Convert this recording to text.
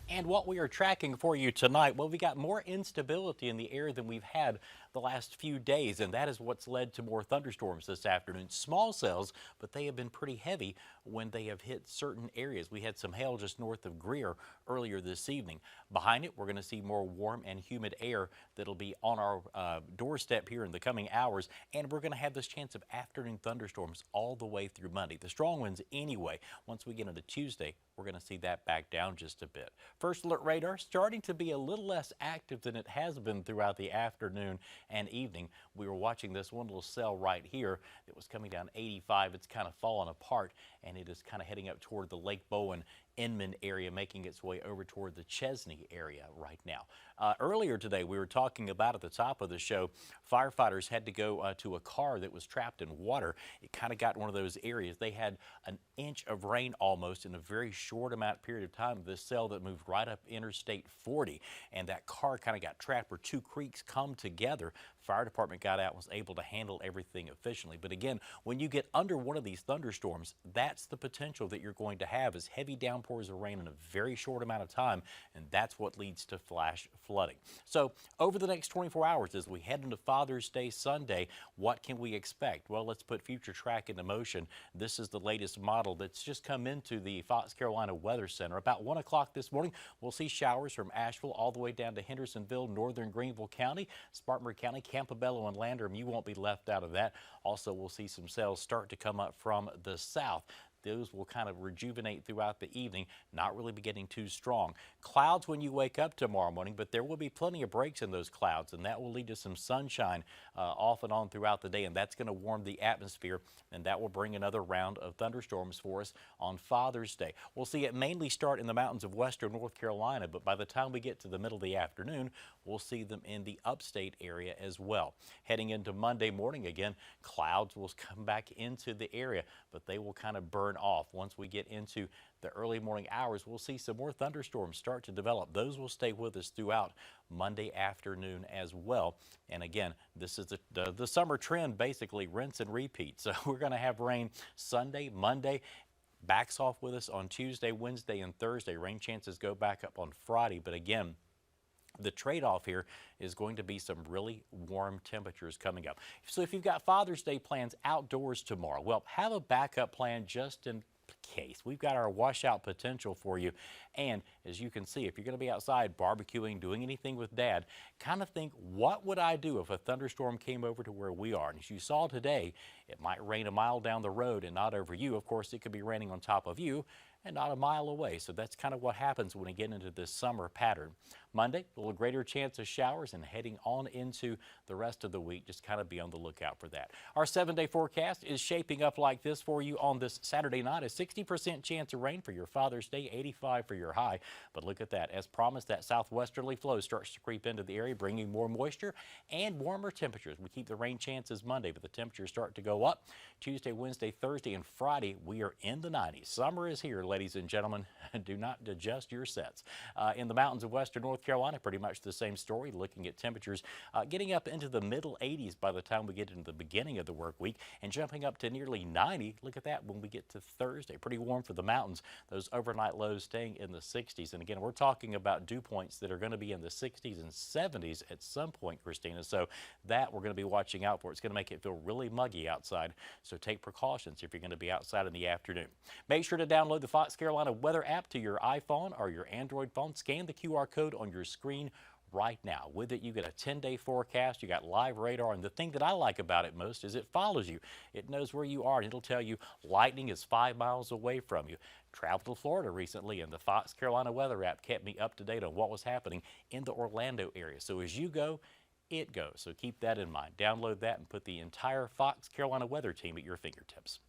And what we are tracking for you tonight, well, we got more instability in the air than we've had the last few days, and that is what's led to more thunderstorms this afternoon. Small cells, but they have been pretty heavy when they have hit certain areas. We had some hail just north of Greer earlier this evening. Behind it, we're going to see more warm and humid air that'll be on our doorstep here in the coming hours, and we're going to have this chance of afternoon thunderstorms all the way through Monday. The strong ones anyway. Once we get into Tuesday, we're going to see that back down just a bit. First alert radar starting to be a little less active than it has been throughout the afternoon and evening. We were watching this one little cell right here that was coming down 85. It's kind of fallen apart, and it is kind of heading up toward the Lake Bowen Inman area, making its way over toward the Chesney area right now. Earlier today, we were talking about at the top of the show, firefighters had to go to a car that was trapped in water. It kind of got one of those areas. They had an inch of rain almost in a very short amount period of time. This cell that moved right up Interstate 40, and that car kind of got trapped where two creeks come together. Fire department got out and was able to handle everything efficiently. But again, when you get under one of these thunderstorms, that's the potential that you're going to have is heavy downpours of rain in a very short amount of time, and that's what leads to flash flooding. So over the next 24 hours as we head into Father's Day Sunday, what can we expect? Well, let's put future track into motion. This is the latest model that's just come into the Fox Carolina Weather Center. About 1 o'clock this morning, we'll see showers from Asheville all the way down to Hendersonville, northern Greenville County, Spartanburg County, Campobello, and Landrum. You won't be left out of that. Also, we'll see some cells start to come up from the south. Those will kind of rejuvenate throughout the evening, not really be getting too strong. Clouds when you wake up tomorrow morning, but there will be plenty of breaks in those clouds, and that will lead to some sunshine off and on throughout the day, and that's going to warm the atmosphere, and that will bring another round of thunderstorms for us on Father's Day. We'll see it mainly start in the mountains of western North Carolina, but by the time we get to the middle of the afternoon, we'll see them in the upstate area as well. Heading into Monday morning again, clouds will come back into the area, but they will kind of burn off. Once we get into the early morning hours, we'll see some more thunderstorms start to develop. Those will stay with us throughout Monday afternoon as well. And again, this is the summer trend, basically rinse and repeat. So we're going to have rain Sunday, Monday, backs off with us on Tuesday, Wednesday, and Thursday. Rain chances go back up on Friday, but again, the trade-off here is going to be some really warm temperatures coming up. So if you've got Father's Day plans outdoors tomorrow, well, have a backup plan just in case. We've got our washout potential for you. And as you can see, if you're going to be outside barbecuing, doing anything with Dad, kind of think, what would I do if a thunderstorm came over to where we are? And as you saw today, it might rain a mile down the road and not over you. Of course, it could be raining on top of you and not a mile away. So that's kind of what happens when we get into this summer pattern. Monday, a little greater chance of showers, and heading on into the rest of the week, just kind of be on the lookout for that. Our 7-day forecast is shaping up like this for you on this Saturday night. A 60% chance of rain for your Father's Day, 85 for your high. But look at that. As promised, that southwesterly flow starts to creep into the area, bringing more moisture and warmer temperatures. We keep the rain chances Monday, but the temperatures start to go up. Tuesday, Wednesday, Thursday, and Friday, we are in the 90s. Summer is here, ladies and gentlemen. Do not adjust your sets. In the mountains of western North Carolina, pretty much the same story, looking at temperatures getting up into the middle 80s by the time we get into the beginning of the work week, and jumping up to nearly 90. Look at that when we get to Thursday. Pretty warm for the mountains. Those overnight lows staying in the 60s. And again, we're talking about dew points that are going to be in the 60s and 70s at some point, Christina. So that we're going to be watching out for. It's going to make it feel really muggy outside. So take precautions if you're going to be outside in the afternoon. Make sure to download the Fox Carolina Weather app to your iPhone or your Android phone. Scan the QR code on your screen right now. With it, you get a 10-day forecast, you got live radar, and the thing that I like about it most is it follows you. It knows where you are, and it'll tell you lightning is 5 miles away from you. Traveled to Florida recently, and the Fox Carolina Weather app kept me up to date on what was happening in the Orlando area. So as you go, it goes. So keep that in mind. Download that and put the entire Fox Carolina Weather team at your fingertips.